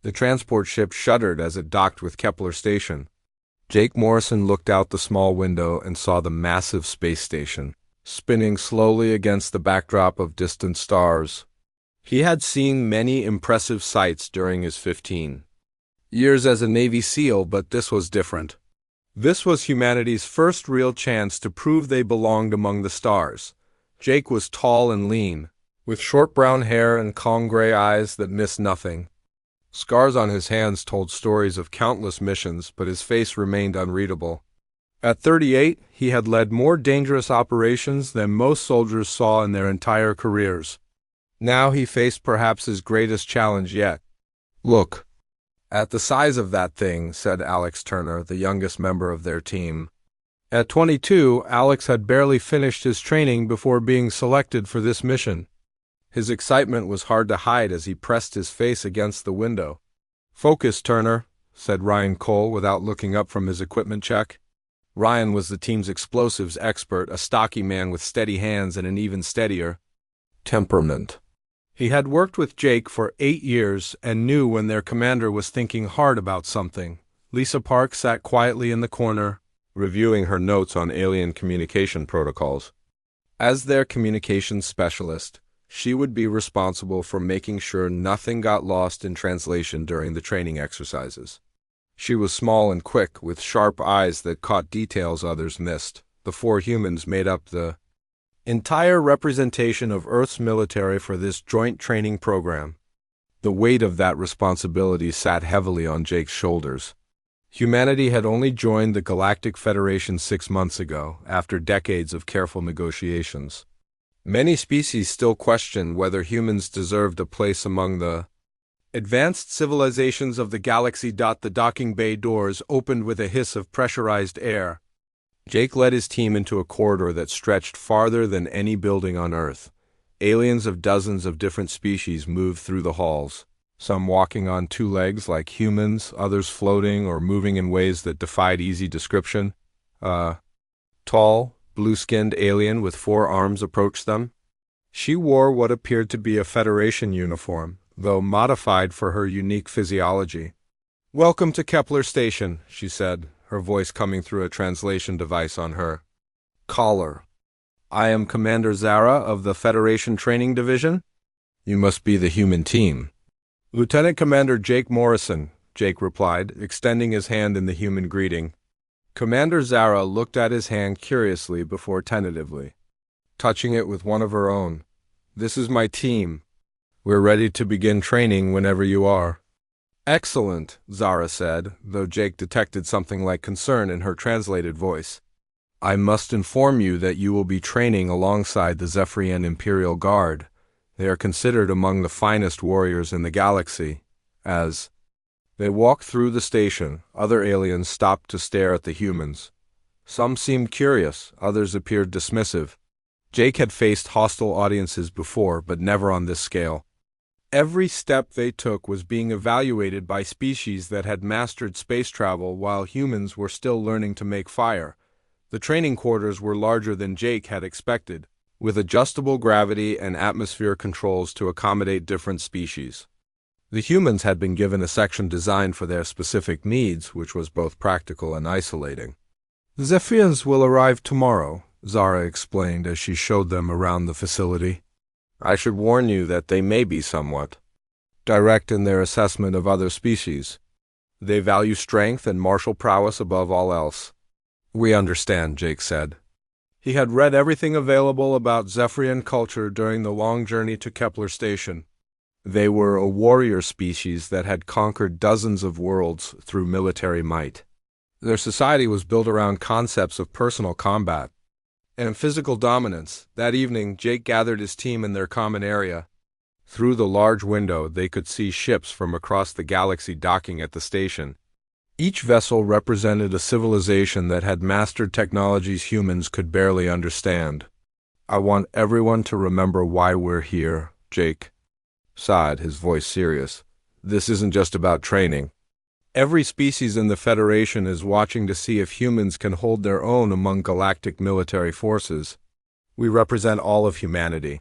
The transport ship shuddered as it docked with Kepler Station. Jake Morrison looked out the small window and saw the massive space station, spinning slowly against the backdrop of distant stars. He had seen many impressive sights during his 15 years as a Navy SEAL, but this was different. This was humanity's first real chance to prove they belonged among the stars. Jake was tall and lean, with short brown hair and calm gray eyes that missed nothing. Scars on his hands told stories of countless missions, but his face remained unreadable. At 38, he had led more dangerous operations than most soldiers saw in their entire careers. Now he faced perhaps his greatest challenge yet. "Look at the size of that thing," said Alex Turner, the youngest member of their team. At 22, Alex had barely finished his training before being selected for this mission. His excitement was hard to hide as he pressed his face against the window. "Focus, Turner," said Ryan Cole without looking up from his equipment check. Ryan was the team's explosives expert, a stocky man with steady hands and an even steadier temperament. He had worked with Jake for 8 years and knew when their commander was thinking hard about something. Lisa Park sat quietly in the corner, reviewing her notes on alien communication protocols. As their communications specialist, she would be responsible for making sure nothing got lost in translation during the training exercises. She was small and quick, with sharp eyes that caught details others missed. The 4 humans made up the entire representation of Earth's military for this joint training program. The weight of that responsibility sat heavily on Jake's shoulders. Humanity had only joined the Galactic Federation 6 months ago, after decades of careful negotiations. Many species still questioned whether humans deserved a place among the advanced civilizations of the galaxy. The docking bay doors opened with a hiss of pressurized air. Jake led his team into a corridor that stretched farther than any building on Earth. Aliens of dozens of different species moved through the halls, some walking on 2 legs like humans, others floating or moving in ways that defied easy description. A tall, blue-skinned alien with 4 arms approached them. She wore what appeared to be a Federation uniform, though modified for her unique physiology. "Welcome to Kepler Station," she said, her voice coming through a translation device on her collar. "I am Commander Zara of the Federation Training Division. You must be the human team." "Lieutenant Commander Jake Morrison," Jake replied, extending his hand in the human greeting. Commander Zara looked at his hand curiously before tentatively touching it with one of her own. "This is my team. We're ready to begin training whenever you are." "Excellent," Zara said, though Jake detected something like concern in her translated voice. "I must inform you that you will be training alongside the Zephyrian Imperial Guard. They are considered among the finest warriors in the galaxy." As they walked through the station, other aliens stopped to stare at the humans. Some seemed curious, others appeared dismissive. Jake had faced hostile audiences before, but never on this scale. Every step they took was being evaluated by species that had mastered space travel while humans were still learning to make fire. The training quarters were larger than Jake had expected, with adjustable gravity and atmosphere controls to accommodate different species. The humans had been given a section designed for their specific needs, which was both practical and isolating. "The Zephyrians will arrive tomorrow," Zara explained as she showed them around the facility. "I should warn you that they may be somewhat direct in their assessment of other species. They value strength and martial prowess above all else." "We understand," Jake said. He had read everything available about Zephyrian culture during the long journey to Kepler Station. They were a warrior species that had conquered dozens of worlds through military might. Their society was built around concepts of personal combat and physical dominance. That evening, Jake gathered his team in their common area. Through the large window, they could see ships from across the galaxy docking at the station. Each vessel represented a civilization that had mastered technologies humans could barely understand. "I want everyone to remember why we're here," Jake sighed, his voice serious. "This isn't just about training. Every species in the Federation is watching to see if humans can hold their own among galactic military forces. We represent all of humanity."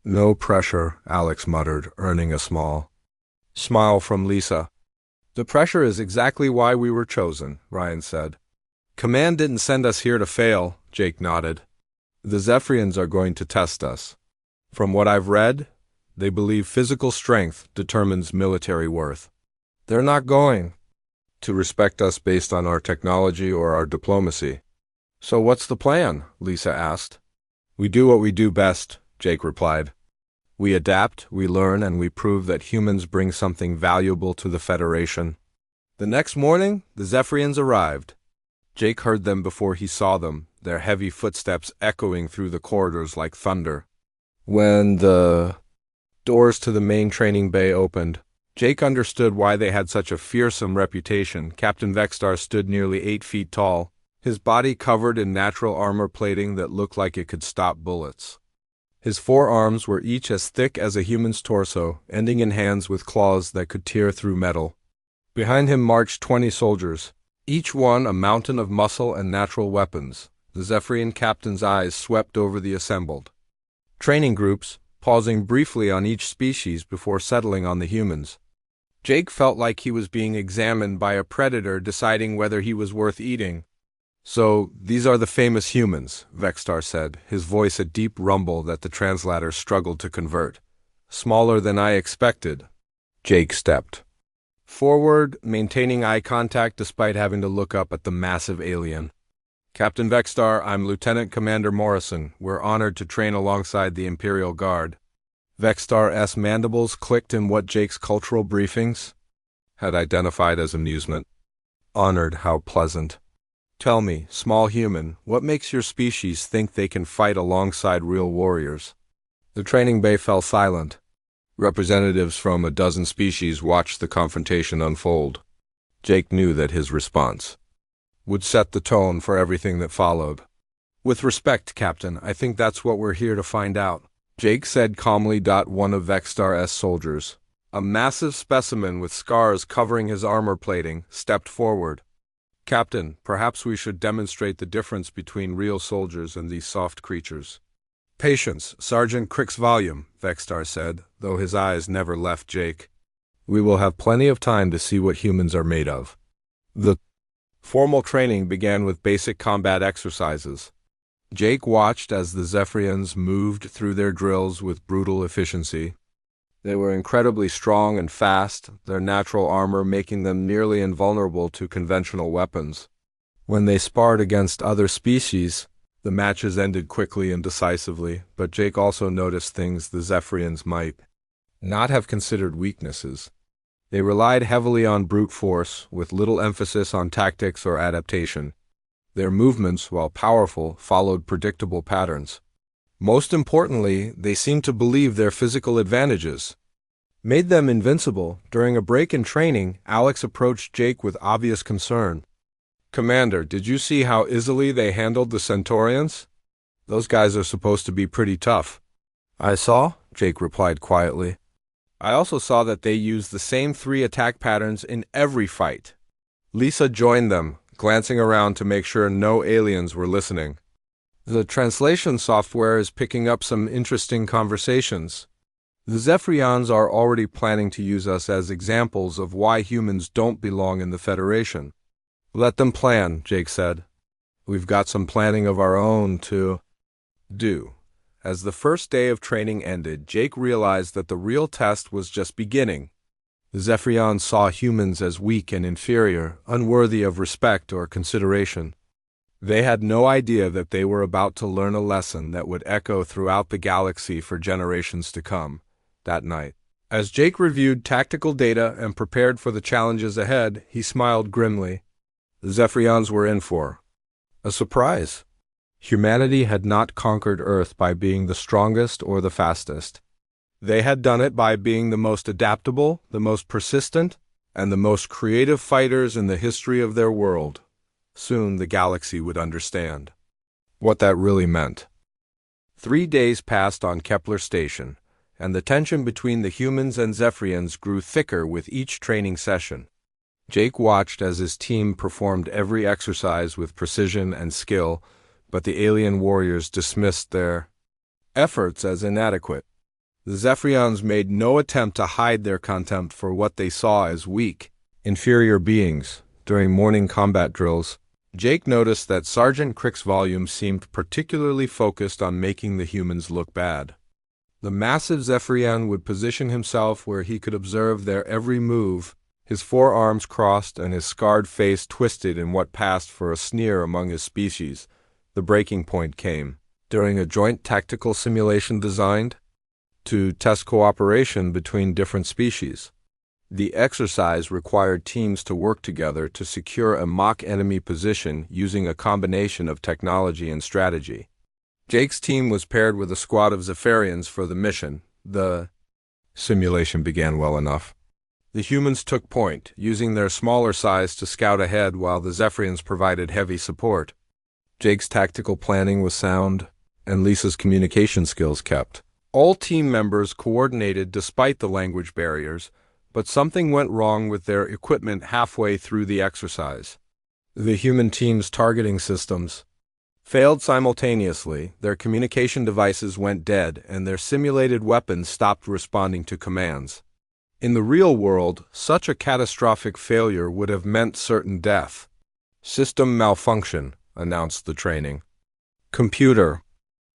"No pressure," Alex muttered, earning a small smile from Lisa. The pressure is exactly why we were chosen, Ryan said. Command didn't send us here to fail, Jake nodded. The Zephyrians are going to test us. From what I've read, they believe physical strength determines military worth. They're not going to respect us based on our technology or our diplomacy. So what's the plan? Lisa asked. We do what we do best, Jake replied. We adapt, we learn, and we prove that humans bring something valuable to the Federation. The next morning, the Zephyrians arrived. Jake heard them before he saw them, their heavy footsteps echoing through the corridors like thunder. When the doors to the main training bay opened, Jake understood why they had such a fearsome reputation. Captain Vexstar stood nearly 8 feet tall, his body covered in natural armor plating that looked like it could stop bullets. His forearms were each as thick as a human's torso, ending in hands with claws that could tear through metal. Behind him marched 20 soldiers, each one a mountain of muscle and natural weapons. The Zephyrian captain's eyes swept over the assembled training groups, pausing briefly on each species before settling on the humans. Jake felt like he was being examined by a predator deciding whether he was worth eating. So, these are the famous humans, Vexstar said, his voice a deep rumble that the translator struggled to convert. Smaller than I expected. Jake stepped forward, maintaining eye contact despite having to look up at the massive alien. Captain Vexstar, I'm Lieutenant Commander Morrison. We're honored to train alongside the Imperial Guard. Vexstar's mandibles clicked in what Jake's cultural briefings had identified as amusement. Honored, how pleasant. Tell me, small human, what makes your species think they can fight alongside real warriors? The training bay fell silent. Representatives from a dozen species watched the confrontation unfold. Jake knew that his response would set the tone for everything that followed. With respect, Captain, I think that's what we're here to find out, Jake said calmly. One of Vexstar's soldiers, a massive specimen with scars covering his armor plating, stepped forward. Captain, perhaps we should demonstrate the difference between real soldiers and these soft creatures. Patience, Sergeant Crick's volume, Vexstar said, though his eyes never left Jake. We will have plenty of time to see what humans are made of. The formal training began with basic combat exercises. Jake watched as the Zephyrians moved through their drills with brutal efficiency. They were incredibly strong and fast, their natural armor making them nearly invulnerable to conventional weapons. When they sparred against other species, the matches ended quickly and decisively, but Jake also noticed things the Zephyrians might not have considered weaknesses. They relied heavily on brute force, with little emphasis on tactics or adaptation. Their movements, while powerful, followed predictable patterns. Most importantly, they seemed to believe their physical advantages made them invincible. During a break in training, Alex approached Jake with obvious concern. Commander, did you see how easily they handled the Centaurians? Those guys are supposed to be pretty tough. I saw, Jake replied quietly. I also saw that they used the same 3 attack patterns in every fight. Lisa joined them, glancing around to make sure no aliens were listening. The translation software is picking up some interesting conversations. The Zephyrians are already planning to use us as examples of why humans don't belong in the Federation. Let them plan, Jake said. We've got some planning of our own to do. As the first day of training ended, Jake realized that the real test was just beginning. The Zephyrians saw humans as weak and inferior, unworthy of respect or consideration. They had no idea that they were about to learn a lesson that would echo throughout the galaxy for generations to come. That night, as Jake reviewed tactical data and prepared for the challenges ahead, he smiled grimly. The Zephyrians were in for a surprise. Humanity had not conquered Earth by being the strongest or the fastest. They had done it by being the most adaptable, the most persistent, and the most creative fighters in the history of their world. Soon the galaxy would understand what that really meant. 3 days passed on Kepler Station, and the tension between the humans and Zephyrians grew thicker with each training session. Jake watched as his team performed every exercise with precision and skill, but the alien warriors dismissed their efforts as inadequate. The Zephyrians made no attempt to hide their contempt for what they saw as weak, inferior beings. During morning combat drills, Jake noticed that Sergeant Crick's volume seemed particularly focused on making the humans look bad. The massive Zephyrian would position himself where he could observe their every move, his forearms crossed and his scarred face twisted in what passed for a sneer among his species. The breaking point came during a joint tactical simulation designed to test cooperation between different species. The exercise required teams to work together to secure a mock enemy position using a combination of technology and strategy. Jake's team was paired with a squad of Zephyrians for the mission. The simulation began well enough. The humans took point, using their smaller size to scout ahead while the Zephyrians provided heavy support. Jake's tactical planning was sound, and Lisa's communication skills kept. All team members coordinated despite the language barriers, but something went wrong with their equipment halfway through the exercise. The human team's targeting systems failed simultaneously, their communication devices went dead, and their simulated weapons stopped responding to commands. In the real world, such a catastrophic failure would have meant certain death. System malfunction, announced the training. Computer.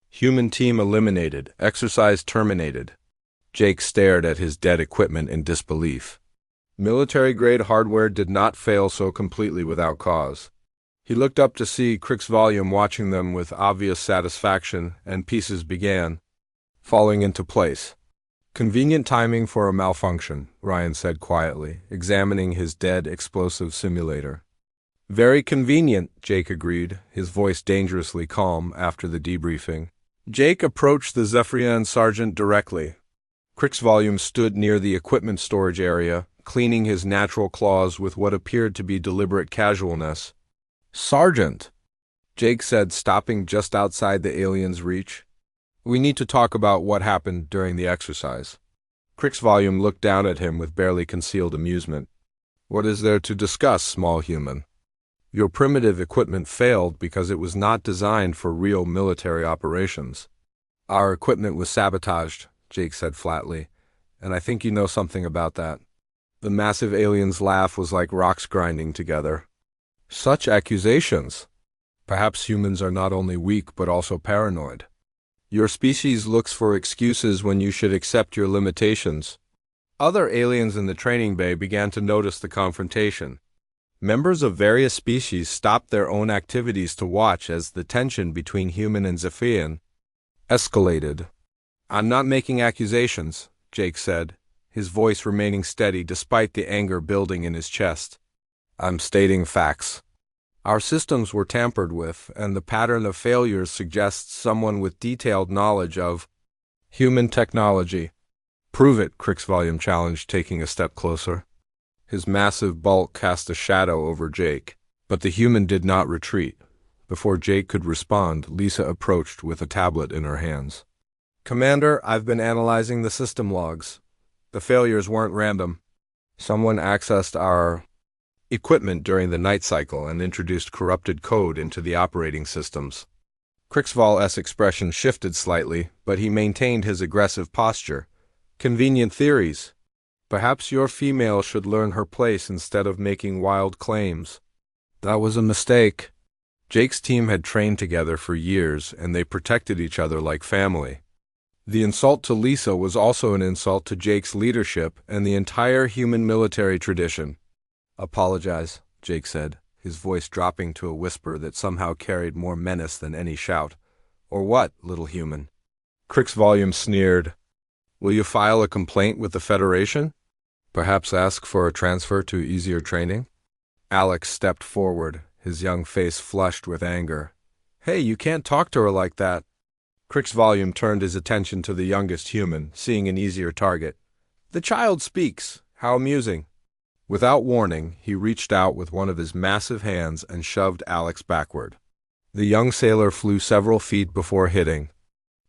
Human team eliminated. Exercise terminated. Jake stared at his dead equipment in disbelief. Military-grade hardware did not fail so completely without cause. He looked up to see Crick's volume watching them with obvious satisfaction, and pieces began falling into place. Convenient timing for a malfunction, Ryan said quietly, examining his dead explosive simulator. Very convenient, Jake agreed, his voice dangerously calm after the debriefing. Jake approached the Zephyrian sergeant directly. Crick's volume stood near the equipment storage area, cleaning his natural claws with what appeared to be deliberate casualness. Sergeant, Jake said, stopping just outside the alien's reach. We need to talk about what happened during the exercise. Crick's volume looked down at him with barely concealed amusement. What is there to discuss, small human? Your primitive equipment failed because it was not designed for real military operations. Our equipment was sabotaged, Jake said flatly, and I think you know something about that. The massive alien's laugh was like rocks grinding together. Such accusations! Perhaps humans are not only weak but also paranoid. Your species looks for excuses when you should accept your limitations. Other aliens in the training bay began to notice the confrontation. Members of various species stopped their own activities to watch as the tension between human and Zephyrian escalated. I'm not making accusations, Jake said, his voice remaining steady despite the anger building in his chest. I'm stating facts. Our systems were tampered with, and the pattern of failures suggests someone with detailed knowledge of human technology. Prove it, Crick's volume challenged, taking a step closer. His massive bulk cast a shadow over Jake, but the human did not retreat. Before Jake could respond, Lisa approached with a tablet in her hands. Commander, I've been analyzing the system logs. The failures weren't random. Someone accessed our equipment during the night cycle and introduced corrupted code into the operating systems. Cricksval's expression shifted slightly, but he maintained his aggressive posture. Convenient theories. Perhaps your female should learn her place instead of making wild claims. That was a mistake. Jake's team had trained together for years, and they protected each other like family. The insult to Lisa was also an insult to Jake's leadership and the entire human military tradition. Apologize, Jake said, his voice dropping to a whisper that somehow carried more menace than any shout. Or what, little human? Crick's volume sneered. Will you file a complaint with the Federation? Perhaps ask for a transfer to easier training? Alex stepped forward, his young face flushed with anger. Hey, you can't talk to her like that. Crick's volume turned his attention to the youngest human, seeing an easier target. The child speaks. How amusing. Without warning, he reached out with one of his massive hands and shoved Alex backward. The young sailor flew several feet before hitting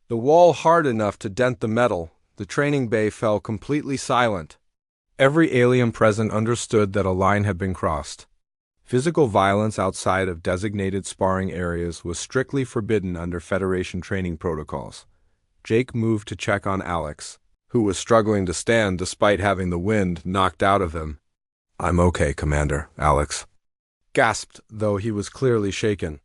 the wall hard enough to dent the metal. The training bay fell completely silent. Every alien present understood that a line had been crossed. Physical violence outside of designated sparring areas was strictly forbidden under Federation training protocols. Jake moved to check on Alex, who was struggling to stand despite having the wind knocked out of him. I'm okay, Commander, Alex gasped, though he was clearly shaken.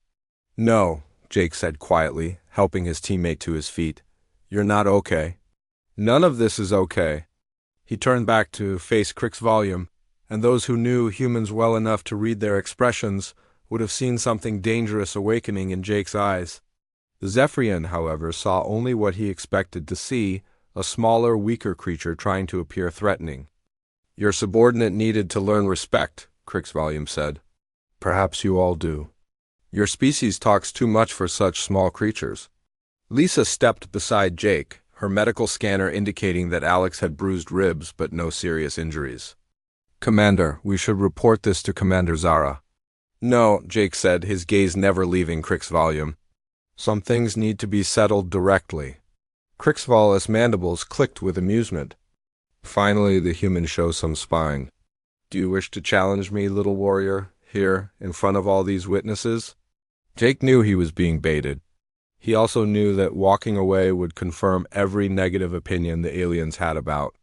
No, Jake said quietly, helping his teammate to his feet. You're not okay. None of this is okay. He turned back to face Crick's volume, and those who knew humans well enough to read their expressions would have seen something dangerous awakening in Jake's eyes. The Zephyrian, however, saw only what he expected to see, a smaller, weaker creature trying to appear threatening. Your subordinate needed to learn respect, Crick's volume said. Perhaps you all do. Your species talks too much for such small creatures. Lisa stepped beside Jake, her medical scanner indicating that Alex had bruised ribs but no serious injuries. Commander, we should report this to Commander Zara. No, Jake said, his gaze never leaving Crick's volume. Some things need to be settled directly. Crick's volous mandibles clicked with amusement. Finally, the human shows some spine. Do you wish to challenge me, little warrior, here, in front of all these witnesses? Jake knew he was being baited. He also knew that walking away would confirm every negative opinion the aliens had about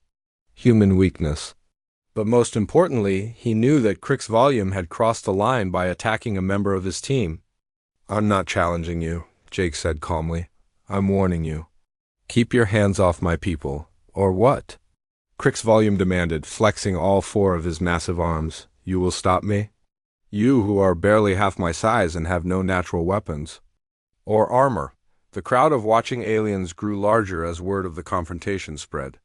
human weakness. But most importantly, he knew that Crick's volume had crossed the line by attacking a member of his team. I'm not challenging you, Jake said calmly. I'm warning you. Keep your hands off my people, or what? Crick's volume demanded, flexing all four of his massive arms. You will stop me? You who are barely half my size and have no natural weapons. Or armor. The crowd of watching aliens grew larger as word of the confrontation spread.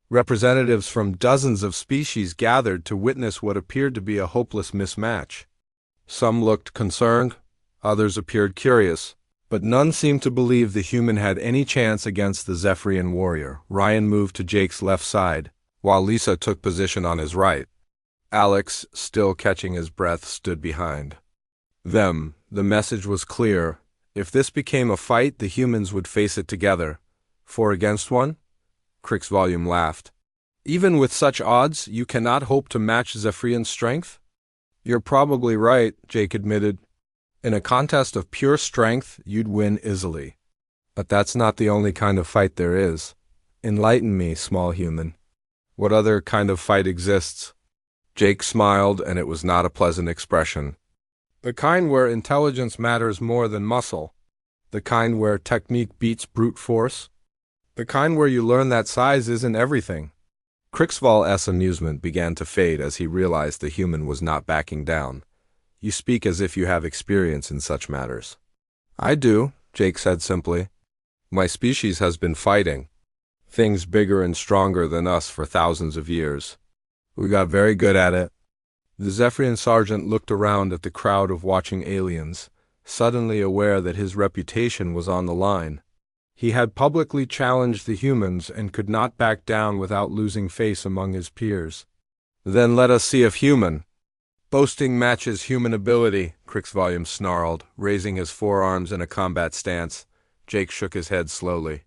Representatives from dozens of species gathered to witness what appeared to be a hopeless mismatch. Some looked concerned, others appeared curious, but none seemed to believe the human had any chance against the Zephyrian warrior. Ryan moved to Jake's left side, while Lisa took position on his right. Alex, still catching his breath, stood behind them. The message was clear. If this became a fight, the humans would face it together. 4 against 1? Crick's volume laughed. Even with such odds, you cannot hope to match Zephyrian's strength? You're probably right, Jake admitted. In a contest of pure strength, you'd win easily. But that's not the only kind of fight there is. Enlighten me, small human. What other kind of fight exists? Jake smiled, and it was not a pleasant expression. The kind where intelligence matters more than muscle. The kind where technique beats brute force. The kind where you learn that size isn't everything. Cricksval's amusement began to fade as he realized the human was not backing down. You speak as if you have experience in such matters. I do, Jake said simply. My species has been fighting things bigger and stronger than us for thousands of years. We got very good at it. The Zephyrian sergeant looked around at the crowd of watching aliens, suddenly aware that his reputation was on the line. He had publicly challenged the humans and could not back down without losing face among his peers. Then let us see if human boasting matches human ability, Crick's volume snarled, raising his forearms in a combat stance. Jake shook his head slowly.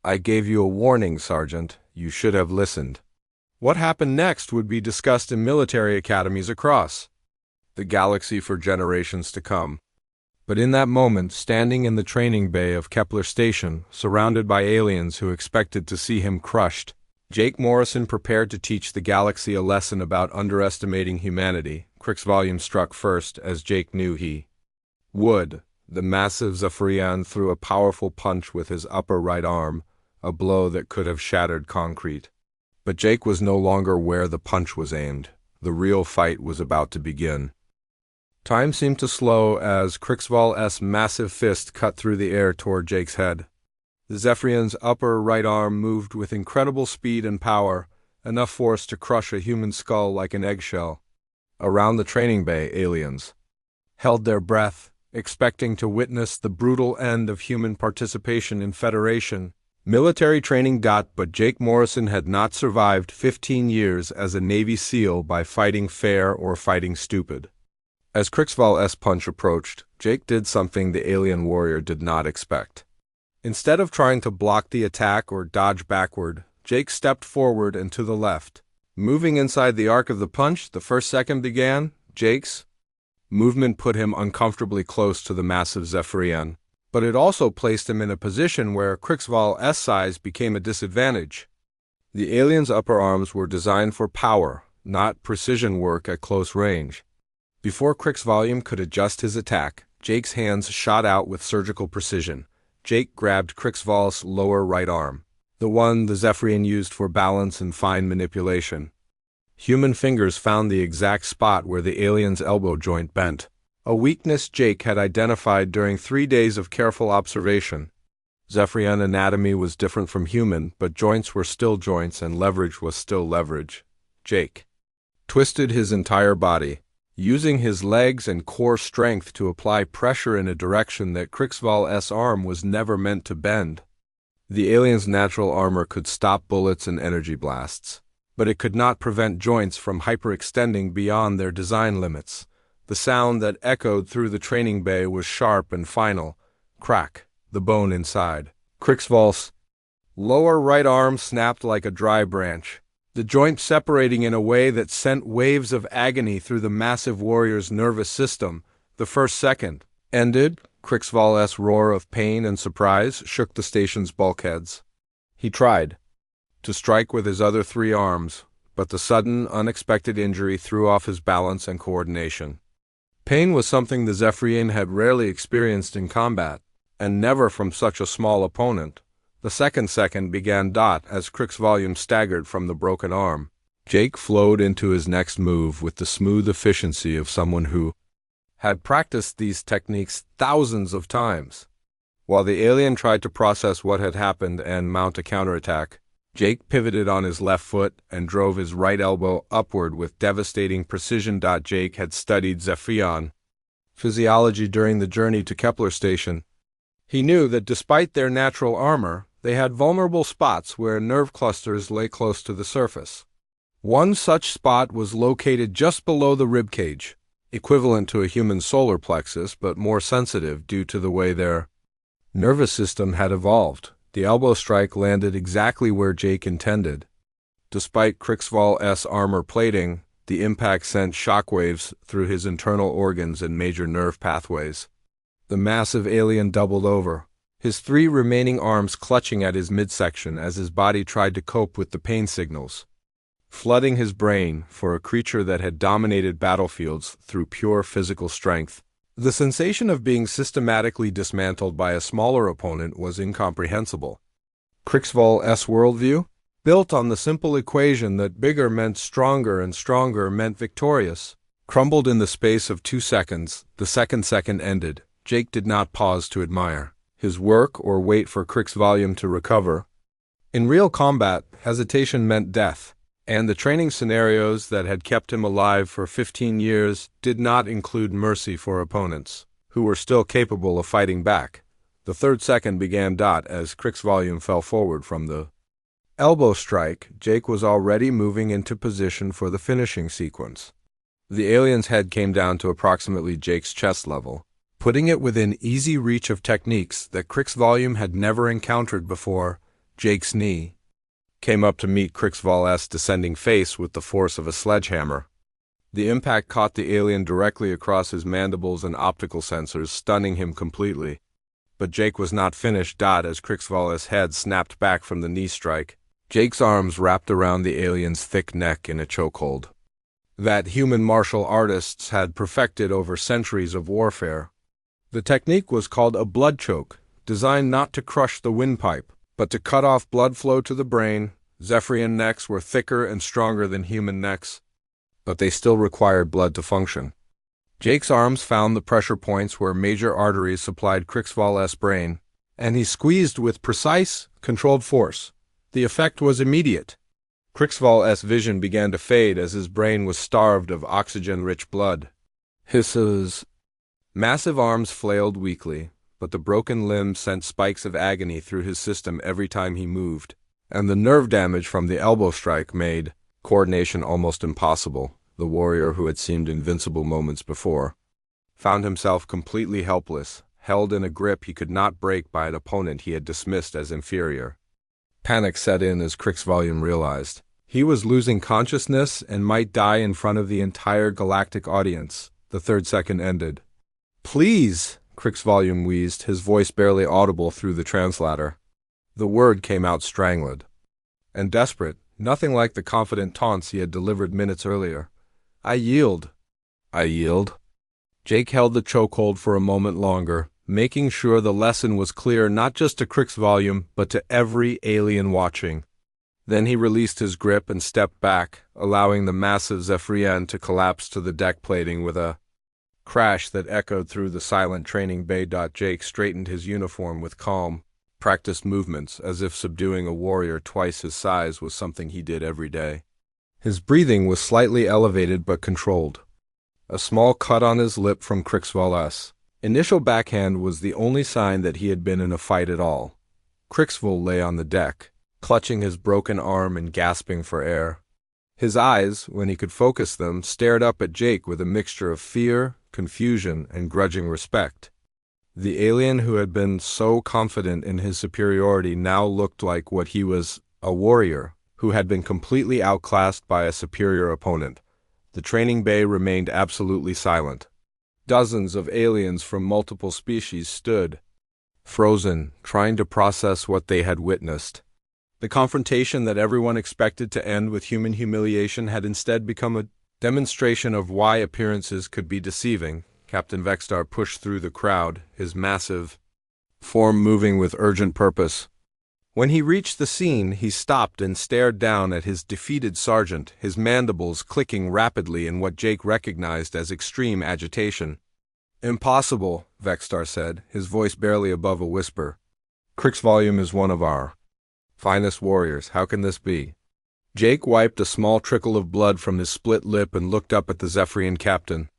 I gave you a warning, Sergeant. You should have listened. What happened next would be discussed in military academies across the galaxy for generations to come. But in that moment, standing in the training bay of Kepler Station, surrounded by aliens who expected to see him crushed, Jake Morrison prepared to teach the galaxy a lesson about underestimating humanity. Crick's volume struck first, as Jake knew he would. The massive Zephyrian threw a powerful punch with his upper right arm, a blow that could have shattered concrete. But Jake was no longer where the punch was aimed. The real fight was about to begin. Time seemed to slow as Cricksval's massive fist cut through the air toward Jake's head. The Zephyrian's upper right arm moved with incredible speed and power, enough force to crush a human skull like an eggshell. Around the training bay, aliens held their breath, expecting to witness the brutal end of human participation in Federation. Military training. But Jake Morrison had not survived 15 years as a Navy SEAL by fighting fair or fighting stupid. As Cricksval's punch approached, Jake did something the alien warrior did not expect. Instead of trying to block the attack or dodge backward, Jake stepped forward and to the left. Moving inside the arc of the punch, the first second began. Jake's movement put him uncomfortably close to the massive Zephyrian, but it also placed him in a position where Cricksval's size became a disadvantage. The alien's upper arms were designed for power, not precision work at close range. Before Crick's volume could adjust his attack, Jake's hands shot out with surgical precision. Jake grabbed Crick's Vol's lower right arm, the one the Zephyrian used for balance and fine manipulation. Human fingers found the exact spot where the alien's elbow joint bent, a weakness Jake had identified during 3 days of careful observation. Zephyrian anatomy was different from human, but joints were still joints and leverage was still leverage. Jake twisted his entire body, using his legs and core strength to apply pressure in a direction that Cricksval's arm was never meant to bend. The alien's natural armor could stop bullets and energy blasts, but it could not prevent joints from hyperextending beyond their design limits. The sound that echoed through the training bay was sharp and final. Crack, the bone inside. Cricksval's lower right arm snapped like a dry branch, the joint separating in a way that sent waves of agony through the massive warrior's nervous system. The first second ended. Cricksval's roar of pain and surprise shook the station's bulkheads. He tried to strike with his other 3 arms, but the sudden, unexpected injury threw off his balance and coordination. Pain was something the Zephyrian had rarely experienced in combat, and never from such a small opponent. The second began as Crick's volume staggered from the broken arm. Jake flowed into his next move with the smooth efficiency of someone who had practiced these techniques thousands of times. While the alien tried to process what had happened and mount a counterattack, Jake pivoted on his left foot and drove his right elbow upward with devastating precision. Jake had studied Zephyrian physiology during the journey to Kepler Station. He knew that despite their natural armor, they had vulnerable spots where nerve clusters lay close to the surface. One such spot was located just below the ribcage, equivalent to a human solar plexus but more sensitive due to the way their nervous system had evolved. The elbow strike landed exactly where Jake intended. Despite Cricksval's armor plating, the impact sent shockwaves through his internal organs and major nerve pathways. The massive alien doubled over, his 3 remaining arms clutching at his midsection as his body tried to cope with the pain signals, flooding his brain. For a creature that had dominated battlefields through pure physical strength, the sensation of being systematically dismantled by a smaller opponent was incomprehensible. Cricksval's worldview, built on the simple equation that bigger meant stronger and stronger meant victorious, crumbled in the space of 2 seconds. The second ended. Jake did not pause to admire his work or wait for Crick's volume to recover. In real combat, hesitation meant death, and the training scenarios that had kept him alive for 15 years did not include mercy for opponents who were still capable of fighting back. The 3rd second began as Crick's volume fell forward from the elbow strike. Jake was already moving into position for the finishing sequence. The alien's head came down to approximately Jake's chest level, putting it within easy reach of techniques that Crick's volume had never encountered before. Jake's knee came up to meet Cricksval's descending face with the force of a sledgehammer. The impact caught the alien directly across his mandibles and optical sensors, stunning him completely. But Jake was not finished. As Cricksval's head snapped back from the knee strike, Jake's arms wrapped around the alien's thick neck in a chokehold that human martial artists had perfected over centuries of warfare. The technique was called a blood choke, designed not to crush the windpipe, but to cut off blood flow to the brain. Zephyrian necks were thicker and stronger than human necks, but they still required blood to function. Jake's arms found the pressure points where major arteries supplied Cricksval's brain, and he squeezed with precise, controlled force. The effect was immediate. Cricksval's vision began to fade as his brain was starved of oxygen-rich blood. His massive arms flailed weakly, but the broken limbs sent spikes of agony through his system every time he moved, and the nerve damage from the elbow strike made coordination almost impossible. The warrior who had seemed invincible moments before found himself completely helpless, held in a grip he could not break by an opponent he had dismissed as inferior. Panic set in as Crick's volume realized he was losing consciousness and might die in front of the entire galactic audience. The 3rd second ended. "Please," Crick's volume wheezed, his voice barely audible through the translator. The word came out strangled and desperate. nothing like the confident taunts he had delivered minutes earlier. I yield. I yield. Jake held the chokehold for a moment longer, making sure the lesson was clear not just to Crick's volume, but to every alien watching. Then he released his grip and stepped back, allowing the massive Zephyrian to collapse to the deck plating with a crash that echoed through the silent training bay. Jake straightened his uniform with calm, practiced movements, as if subduing a warrior twice his size was something he did every day. His breathing was slightly elevated but controlled. A small cut on his lip from Cricksville's initial backhand was the only sign that he had been in a fight at all. Cricksville lay on the deck, clutching his broken arm and gasping for air. His eyes, when he could focus them, stared up at Jake with a mixture of fear, confusion, and grudging respect. The alien who had been so confident in his superiority now looked like what he was, a warrior who had been completely outclassed by a superior opponent. The training bay remained absolutely silent. Dozens of aliens from multiple species stood, frozen, trying to process what they had witnessed. The confrontation that everyone expected to end with human humiliation had instead become a demonstration of why appearances could be deceiving. Captain Vextar pushed through the crowd, his massive form moving with urgent purpose. When he reached the scene, he stopped and stared down at his defeated sergeant, his mandibles clicking rapidly in what Jake recognized as extreme agitation. "Impossible," Vextar said, his voice barely above a whisper. "Crick's volume is one of our finest warriors. How can this be?" Jake wiped a small trickle of blood from his split lip and looked up at the Zephyrian captain.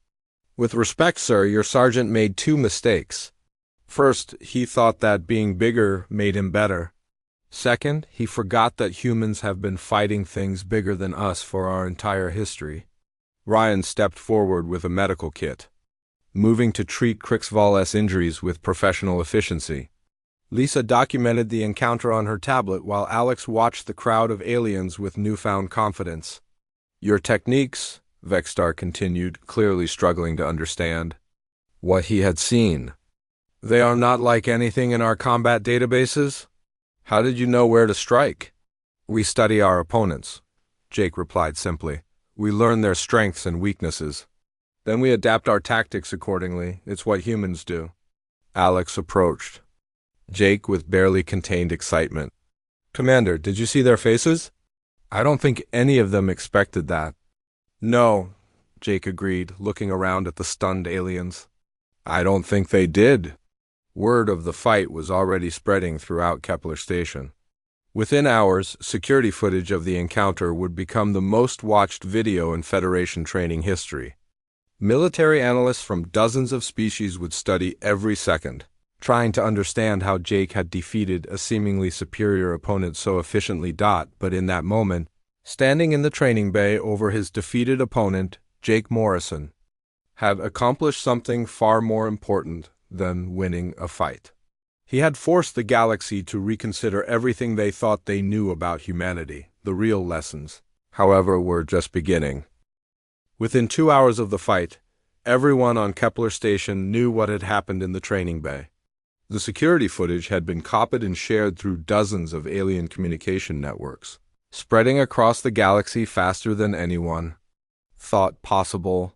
"With respect, sir, your sergeant made two mistakes. First, he thought that being bigger made him better. Second, he forgot that humans have been fighting things bigger than us for our entire history." Ryan stepped forward with a medical kit, moving to treat Cricksville's injuries with professional efficiency. Lisa documented the encounter on her tablet while Alex watched the crowd of aliens with newfound confidence. "Your techniques," Vextar continued, clearly struggling to understand what he had seen. "They are not like anything in our combat databases? How did you know where to strike?" "We study our opponents," Jake replied simply. "We learn their strengths and weaknesses. Then we adapt our tactics accordingly. It's what humans do." Alex approached Jake with barely contained excitement. "Commander, did you see their faces? I don't think any of them expected that." "No," Jake agreed, looking around at the stunned aliens. "I don't think they did." Word of the fight was already spreading throughout Kepler Station. Within hours, security footage of the encounter would become the most watched video in Federation training history. Military analysts from dozens of species would study every second, trying to understand how Jake had defeated a seemingly superior opponent so efficiently. But in that moment, standing in the training bay over his defeated opponent, Jake Morrison had accomplished something far more important than winning a fight. He had forced the galaxy to reconsider everything they thought they knew about humanity. The real lessons, however, were just beginning. Within 2 hours of the fight, everyone on Kepler Station knew what had happened in the training bay. The security footage had been copied and shared through dozens of alien communication networks, spreading across the galaxy faster than anyone thought possible.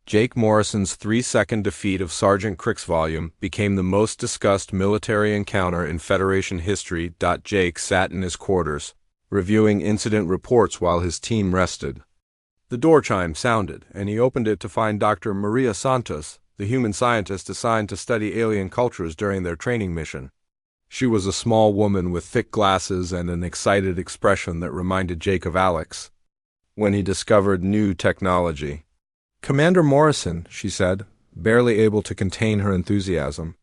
Jake Morrison's 3-second defeat of Sergeant Crick's volume became the most discussed military encounter in Federation history. Jake sat in his quarters, reviewing incident reports while his team rested. The door chime sounded, and he opened it to find Dr. Maria Santos, the human scientist assigned to study alien cultures during their training mission. She was a small woman with thick glasses and an excited expression that reminded Jake of Alex when he discovered new technology. "Commander Morrison," she said, barely able to contain her enthusiasm,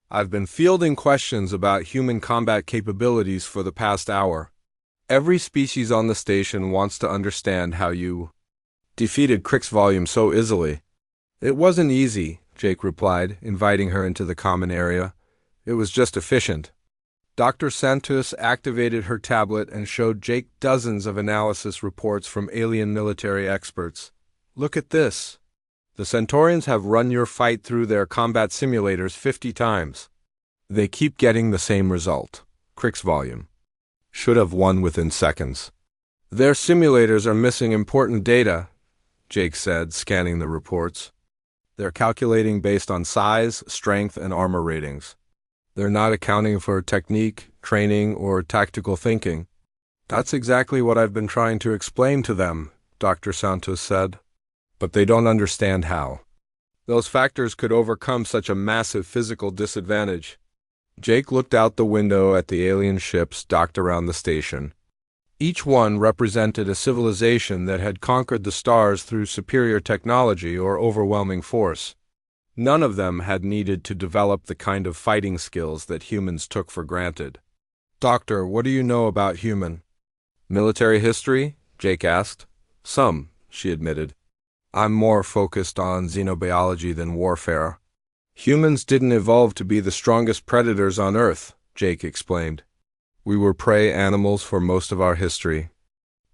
"I've been fielding questions about human combat capabilities for the past hour. Every species on the station wants to understand how you defeated Crick's volume so easily." "It wasn't easy," Jake replied, inviting her into the common area. "It was just efficient." Dr. Santos activated her tablet and showed Jake dozens of analysis reports from alien military experts. "Look at this. The Centaurians have run your fight through their combat simulators 50 times. They keep getting the same result. Crick's volume should have won within seconds." Their simulators are missing important data, Jake said, scanning the reports. They're calculating based on size, strength, and armor ratings. They're not accounting for technique, training, or tactical thinking. That's exactly what I've been trying to explain to them, Dr. Santos said. But they don't understand how. Those factors could overcome such a massive physical disadvantage. Jake looked out the window at the alien ships docked around the station. Each one represented a civilization that had conquered the stars through superior technology or overwhelming force. None of them had needed to develop the kind of fighting skills that humans took for granted. Doctor, what do you know about human military history? Jake asked. Some, she admitted. I'm more focused on xenobiology than warfare. Humans didn't evolve to be the strongest predators on Earth, Jake explained. We were prey animals for most of our history.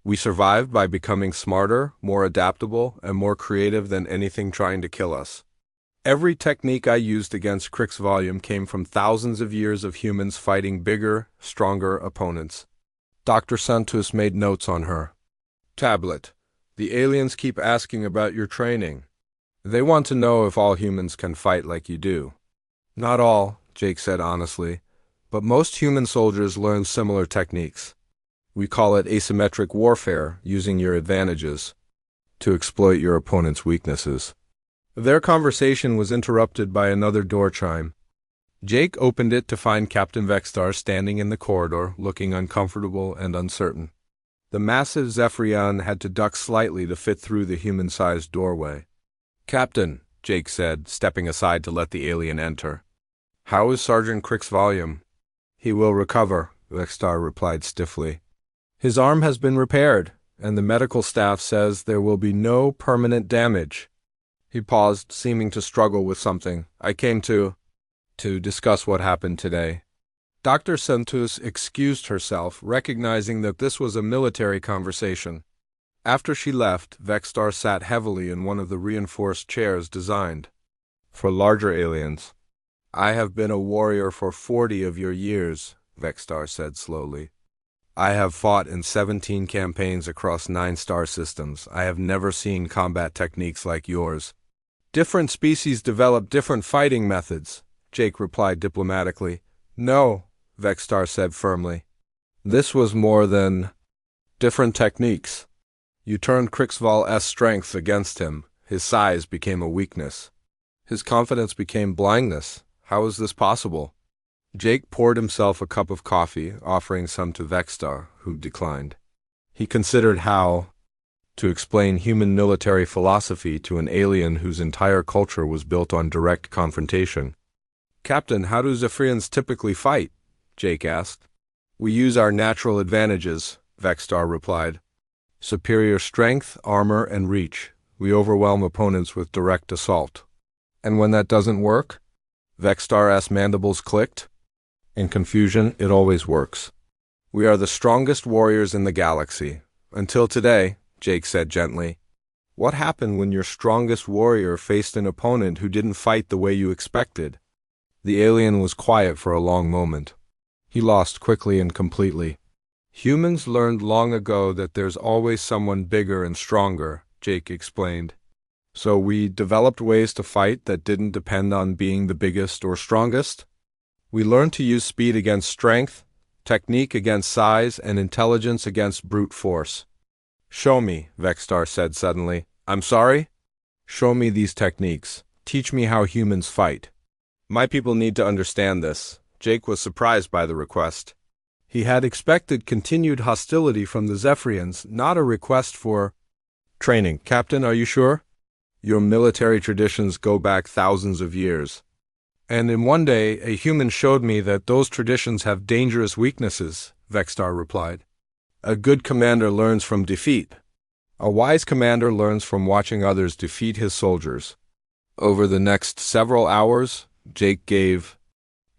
We survived by becoming smarter, more adaptable, and more creative than anything trying to kill us. Every technique I used against Crick's volume came from thousands of years of humans fighting bigger, stronger opponents. Dr. Santos made notes on her tablet. The aliens keep asking about your training. They want to know if all humans can fight like you do. Not all, Jake said honestly, but most human soldiers learn similar techniques. We call it asymmetric warfare, using your advantages to exploit your opponent's weaknesses. Their conversation was interrupted by another door chime. Jake opened it to find Captain Vextar standing in the corridor, looking uncomfortable and uncertain. The massive Zephyrion had to duck slightly to fit through the human-sized doorway. Captain, Jake said, stepping aside to let the alien enter. How is Sergeant Crick's volume? He will recover, Vextar replied stiffly. His arm has been repaired, and the medical staff says there will be no permanent damage. He paused, seeming to struggle with something. I came to discuss what happened today. Dr. Santos excused herself, recognizing that this was a military conversation. After she left, Vextar sat heavily in one of the reinforced chairs designed for larger aliens. I have been a warrior for 40 of your years, Vextar said slowly. I have fought in 17 campaigns across 9 star systems. I have never seen combat techniques like yours. Different species develop different fighting methods, Jake replied diplomatically. No, Vextar said firmly. This was more than different techniques. You turned Cricksval's strength against him. His size became a weakness. His confidence became blindness. How is this possible? Jake poured himself a cup of coffee, offering some to Vextar, who declined. He considered how to explain human military philosophy to an alien whose entire culture was built on direct confrontation. Captain, how do Zephyrians typically fight? Jake asked. We use our natural advantages, Vextar replied. Superior strength, armor, and reach. We overwhelm opponents with direct assault. And when that doesn't work? Vextar-ass mandibles clicked. In confusion, it always works. We are the strongest warriors in the galaxy. Until today, Jake said gently. What happened when your strongest warrior faced an opponent who didn't fight the way you expected? The alien was quiet for a long moment. He lost quickly and completely. Humans learned long ago that there's always someone bigger and stronger, Jake explained. So we developed ways to fight that didn't depend on being the biggest or strongest. We learned to use speed against strength, technique against size, and intelligence against brute force. Show me, Vextar said suddenly. I'm sorry? Show me these techniques. Teach me how humans fight. My people need to understand this. Jake was surprised by the request. He had expected continued hostility from the Zephyrians, not a request for training. Captain, are you sure? Your military traditions go back thousands of years. And in one day, a human showed me that those traditions have dangerous weaknesses, Vextar replied. A good commander learns from defeat. A wise commander learns from watching others defeat his soldiers. Over the next several hours, Jake gave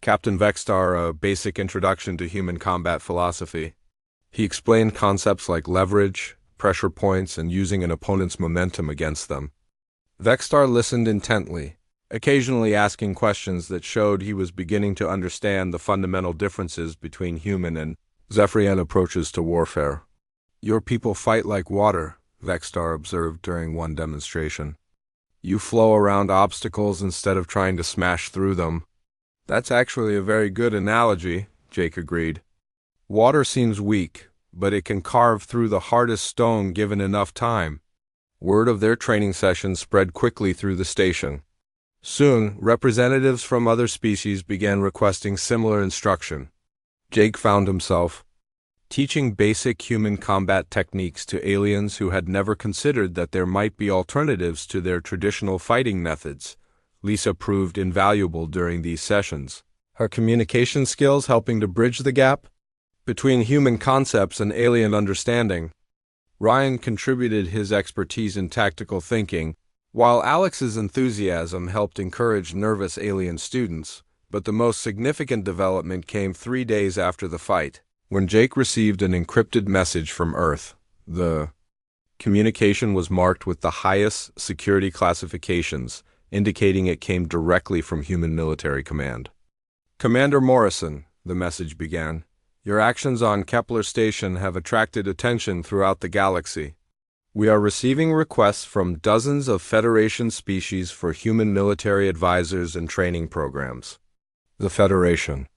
Captain Vextar a basic introduction to human combat philosophy. He explained concepts like leverage, pressure points, and using an opponent's momentum against them. Vextar listened intently, occasionally asking questions that showed he was beginning to understand the fundamental differences between human and Zephyrian approaches to warfare. Your people fight like water, Vexstar observed during one demonstration. You flow around obstacles instead of trying to smash through them. That's actually a very good analogy, Jake agreed. Water seems weak, but it can carve through the hardest stone given enough time. Word of their training session spread quickly through the station. Soon, representatives from other species began requesting similar instruction. Jake found himself teaching basic human combat techniques to aliens who had never considered that there might be alternatives to their traditional fighting methods. Lisa proved invaluable during these sessions, her communication skills helping to bridge the gap between human concepts and alien understanding. Ryan contributed his expertise in tactical thinking, while Alex's enthusiasm helped encourage nervous alien students. But the most significant development came 3 days after the fight, when Jake received an encrypted message from Earth. The communication was marked with the highest security classifications, indicating it came directly from human military command. Commander Morrison, the message began, your actions on Kepler Station have attracted attention throughout the galaxy. We are receiving requests from dozens of Federation species for human military advisors and training programs. The Federation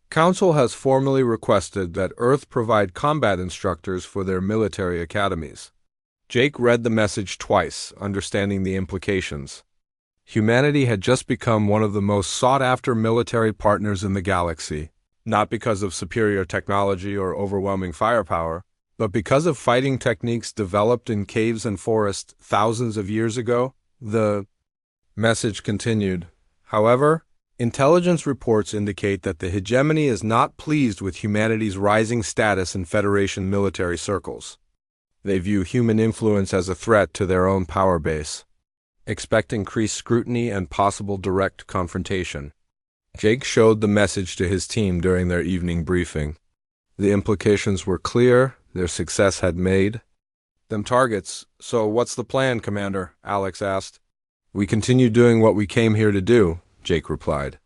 Council has formally requested that Earth provide combat instructors for their military academies. Jake read the message twice, understanding the implications. Humanity had just become one of the most sought-after military partners in the galaxy, not because of superior technology or overwhelming firepower, but because of fighting techniques developed in caves and forests thousands of years ago. The message continued. However, intelligence reports indicate that the hegemony is not pleased with humanity's rising status in Federation military circles. They view human influence as a threat to their own power base. Expect increased scrutiny and possible direct confrontation. Jake showed the message to his team during their evening briefing. The implications were clear, their success had made them targets. So what's the plan, Commander? Alex asked. We continue doing what we came here to do, Jake replied.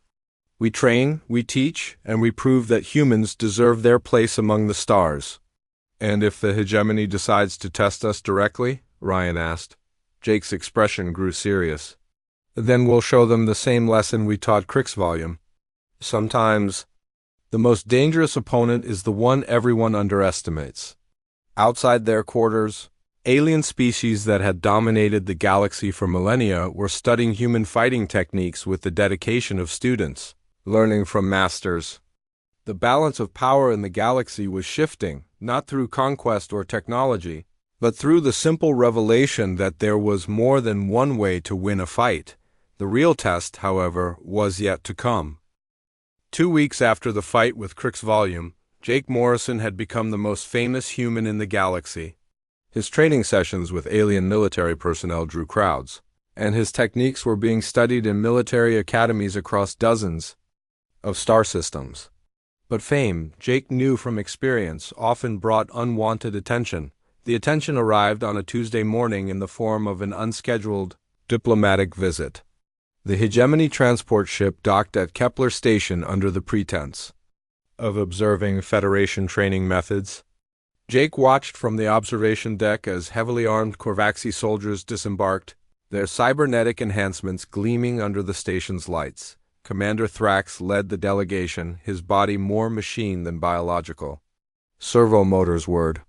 We train, we teach, and we prove that humans deserve their place among the stars. And if the hegemony decides to test us directly? Ryan asked. Jake's expression grew serious. Then we'll show them the same lesson we taught Krixvolume. Sometimes, the most dangerous opponent is the one everyone underestimates. Outside their quarters, alien species that had dominated the galaxy for millennia were studying human fighting techniques with the dedication of students, learning from masters. The balance of power in the galaxy was shifting, not through conquest or technology, but through the simple revelation that there was more than one way to win a fight. The real test, however, was yet to come. 2 weeks after the fight with Krixvolume, Jake Morrison had become the most famous human in the galaxy. His training sessions with alien military personnel drew crowds, and his techniques were being studied in military academies across dozens of star systems. But fame, Jake knew from experience, often brought unwanted attention. The attention arrived on a Tuesday morning in the form of an unscheduled diplomatic visit. The hegemony transport ship docked at Kepler Station under the pretense of observing Federation training methods. Jake watched from the observation deck as heavily armed Corvaxi soldiers disembarked, their cybernetic enhancements gleaming under the station's lights. Commander Thrax led the delegation, his body more machine than biological. Servo motors whirred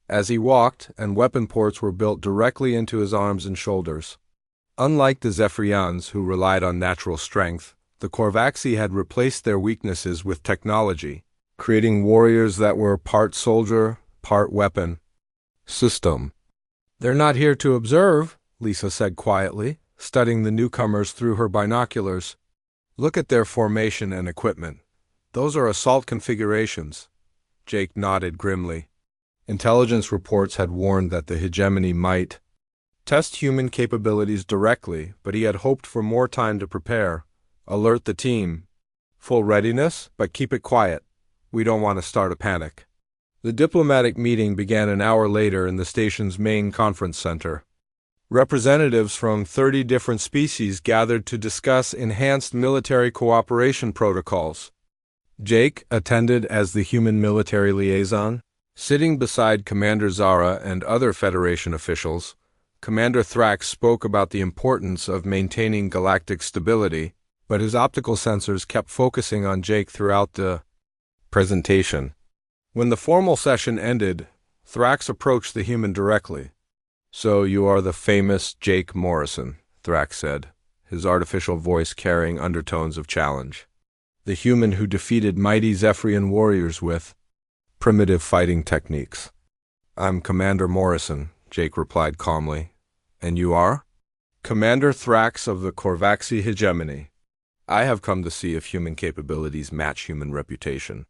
as he walked, and weapon ports were built directly into his arms and shoulders. Unlike the Zephyrians, who relied on natural strength, the Corvaxi had replaced their weaknesses with technology, creating warriors that were part soldier, part weapon system. They're not here to observe, Lisa said quietly, studying the newcomers through her binoculars. Look at their formation and equipment. Those are assault configurations. Jake nodded grimly. Intelligence reports had warned that the hegemony might test human capabilities directly, but he had hoped for more time to prepare. Alert the team. Full readiness, but keep it quiet. We don't want to start a panic. The diplomatic meeting began an hour later in the station's main conference center. Representatives from 30 different species gathered to discuss enhanced military cooperation protocols. Jake attended as the human military liaison. Sitting beside Commander Zara and other Federation officials, Commander Thrax spoke about the importance of maintaining galactic stability, but his optical sensors kept focusing on Jake throughout the presentation. When the formal session ended, Thrax approached the human directly. "So you are the famous Jake Morrison," Thrax said, his artificial voice carrying undertones of challenge. "The human who defeated mighty Zephyrian warriors with primitive fighting techniques." "I'm Commander Morrison," Jake replied calmly. "And you are?" "Commander Thrax of the Corvaxi Hegemony. I have come to see if human capabilities match human reputation."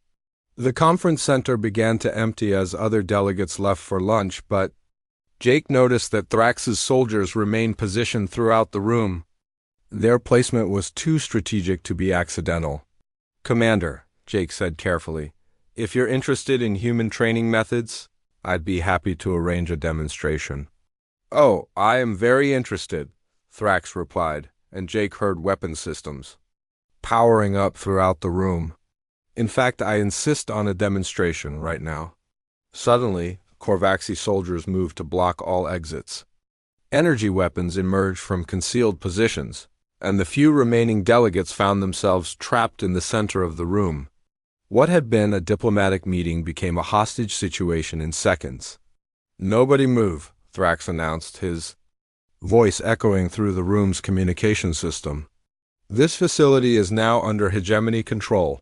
The conference center began to empty as other delegates left for lunch, but Jake noticed that Thrax's soldiers remained positioned throughout the room. Their placement was too strategic to be accidental. "Commander," Jake said carefully, "if you're interested in human training methods, I'd be happy to arrange a demonstration." "Oh, I am very interested," Thrax replied, and Jake heard weapon systems powering up throughout the room. "In fact, I insist on a demonstration right now." Suddenly, Corvaxi soldiers moved to block all exits. Energy weapons emerged from concealed positions, and the few remaining delegates found themselves trapped in the center of the room. What had been a diplomatic meeting became a hostage situation in seconds. "Nobody move," Thrax announced, his voice echoing through the room's communication system. "This facility is now under hegemony control.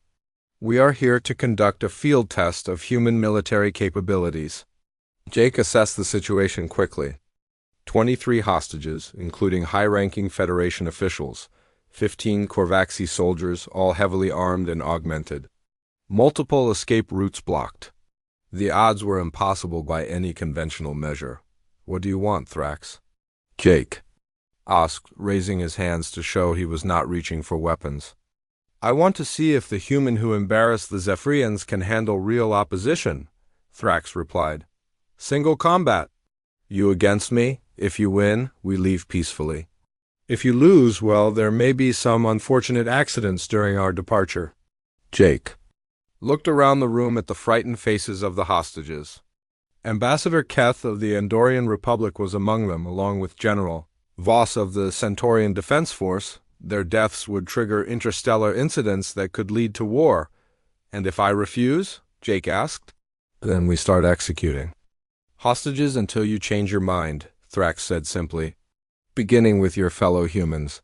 We are here to conduct a field test of human military capabilities." Jake assessed the situation quickly. 23 hostages, including high-ranking Federation officials, 15 Corvaxi soldiers, all heavily armed and augmented. Multiple escape routes blocked. The odds were impossible by any conventional measure. "What do you want, Thrax?" Jake asked, raising his hands to show he was not reaching for weapons. "I want to see if the human who embarrassed the Zephyrians can handle real opposition," Thrax replied. "Single combat. You against me. If you win, we leave peacefully. If you lose, well, there may be some unfortunate accidents during our departure." Jake looked around the room at the frightened faces of the hostages. Ambassador Keth of the Andorian Republic was among them, along with General Voss of the Centaurian Defense Force. Their deaths would trigger interstellar incidents that could lead to war. "And if I refuse?" Jake asked. "Then we start executing hostages until you change your mind," Thrax said simply, "beginning with your fellow humans."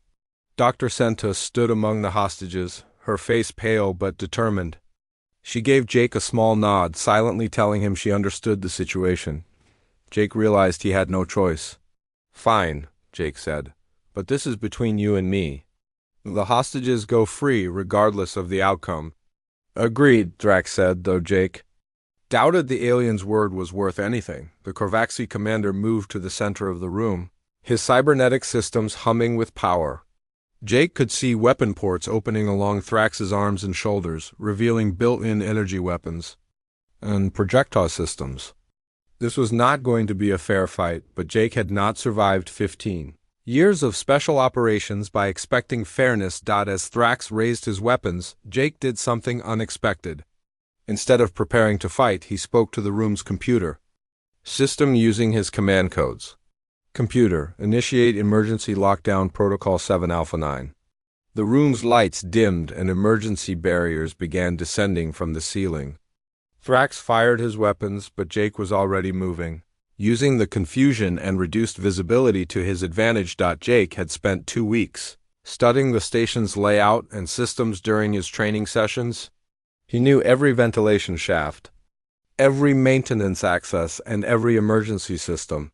Dr. Senta stood among the hostages, her face pale but determined. She gave Jake a small nod, silently telling him she understood the situation. Jake realized he had no choice. "Fine," Jake said, "but this is between you and me. The hostages go free regardless of the outcome." "Agreed," Thrax said, though Jake doubted the alien's word was worth anything. The Corvaxi commander moved to the center of the room, his cybernetic systems humming with power. Jake could see weapon ports opening along Thrax's arms and shoulders, revealing built-in energy weapons and projectile systems. This was not going to be a fair fight, but Jake had not survived 15 years of special operations by expecting fairness. As Thrax raised his weapons, Jake did something unexpected. Instead of preparing to fight, he spoke to the room's computer system using his command codes. "Computer, initiate emergency lockdown protocol 7 Alpha 9. The room's lights dimmed and emergency barriers began descending from the ceiling. Thrax fired his weapons, but Jake was already moving. Using the confusion and reduced visibility to his advantage, Jake had spent 2 weeks studying the station's layout and systems during his training sessions. He knew every ventilation shaft, every maintenance access, and every emergency system.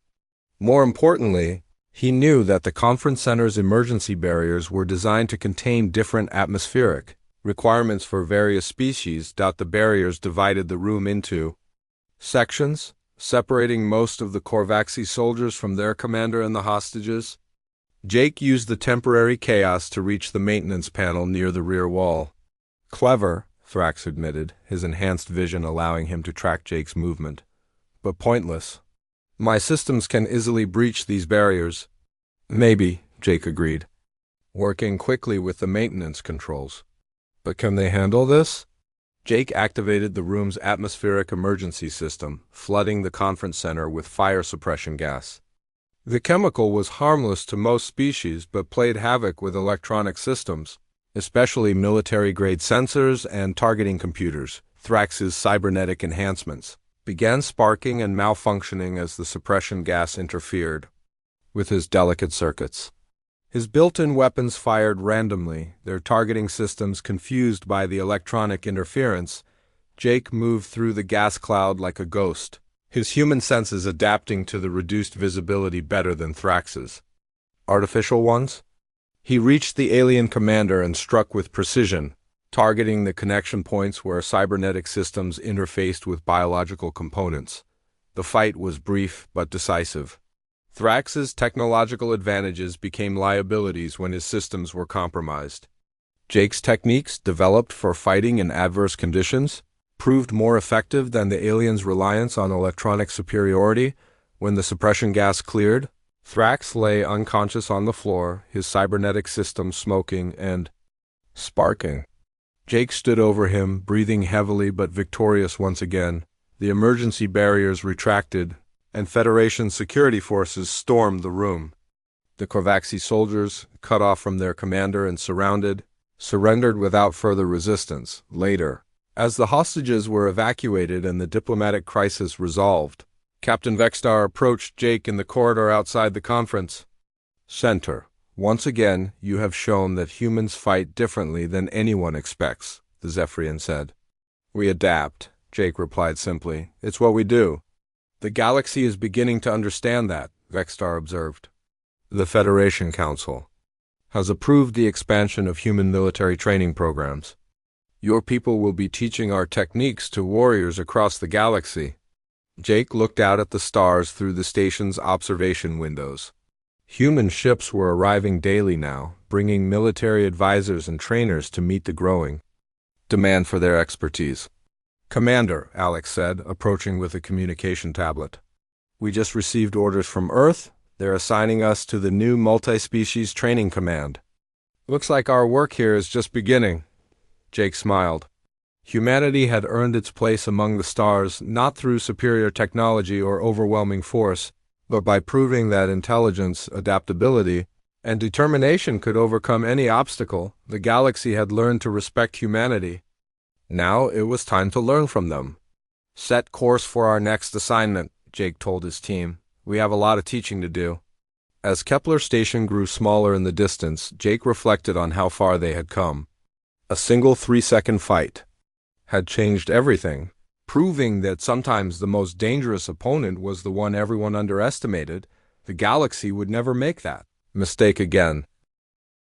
More importantly, he knew that the conference center's emergency barriers were designed to contain different atmospheric requirements for various species. The barriers divided the room into sections, separating most of the Corvaxi soldiers from their commander and the hostages. Jake used the temporary chaos to reach the maintenance panel near the rear wall. "Clever," Thrax admitted, his enhanced vision allowing him to track Jake's movement, "but pointless. My systems can easily breach these barriers." "Maybe," Jake agreed, working quickly with the maintenance controls. "But can they handle this?" Jake activated the room's atmospheric emergency system, flooding the conference center with fire suppression gas. The chemical was harmless to most species but played havoc with electronic systems, especially military-grade sensors and targeting computers. Thrax's cybernetic enhancements began sparking and malfunctioning as the suppression gas interfered with his delicate circuits. His built-in weapons fired randomly, their targeting systems confused by the electronic interference. Jake moved through the gas cloud like a ghost, his human senses adapting to the reduced visibility better than Thrax's artificial ones. He reached the alien commander and struck with precision, targeting the connection points where cybernetic systems interfaced with biological components. The fight was brief but decisive. Thrax's technological advantages became liabilities when his systems were compromised. Jake's techniques, developed for fighting in adverse conditions, proved more effective than the aliens' reliance on electronic superiority. When the suppression gas cleared, Thrax lay unconscious on the floor, his cybernetic system smoking and sparking. Jake stood over him, breathing heavily but victorious once again. The emergency barriers retracted, and Federation security forces stormed the room. The Korvaxi soldiers, cut off from their commander and surrendered without further resistance. Later, as the hostages were evacuated and the diplomatic crisis resolved, Captain Vexstar approached Jake in the corridor outside the conference center. "Once again, you have shown that humans fight differently than anyone expects," the Zephyrian said. "We adapt," Jake replied simply. "It's what we do." "The galaxy is beginning to understand that," Vexstar observed. "The Federation Council has approved the expansion of human military training programs. Your people will be teaching our techniques to warriors across the galaxy." Jake looked out at the stars through the station's observation windows. Human ships were arriving daily now, bringing military advisors and trainers to meet the growing demand for their expertise. "Commander," Alex said, approaching with a communication tablet. "We just received orders from Earth. They're assigning us to the new multi-species training command. Looks like our work here is just beginning." Jake smiled. Humanity had earned its place among the stars not through superior technology or overwhelming force, but by proving that intelligence, adaptability, and determination could overcome any obstacle. The galaxy had learned to respect humanity. Now it was time to learn from them. "Set course for our next assignment," Jake told his team. "We have a lot of teaching to do." As Kepler Station grew smaller in the distance, Jake reflected on how far they had come. A single 3-second fight had changed everything, proving that sometimes the most dangerous opponent was the one everyone underestimated. The galaxy would never make that mistake again.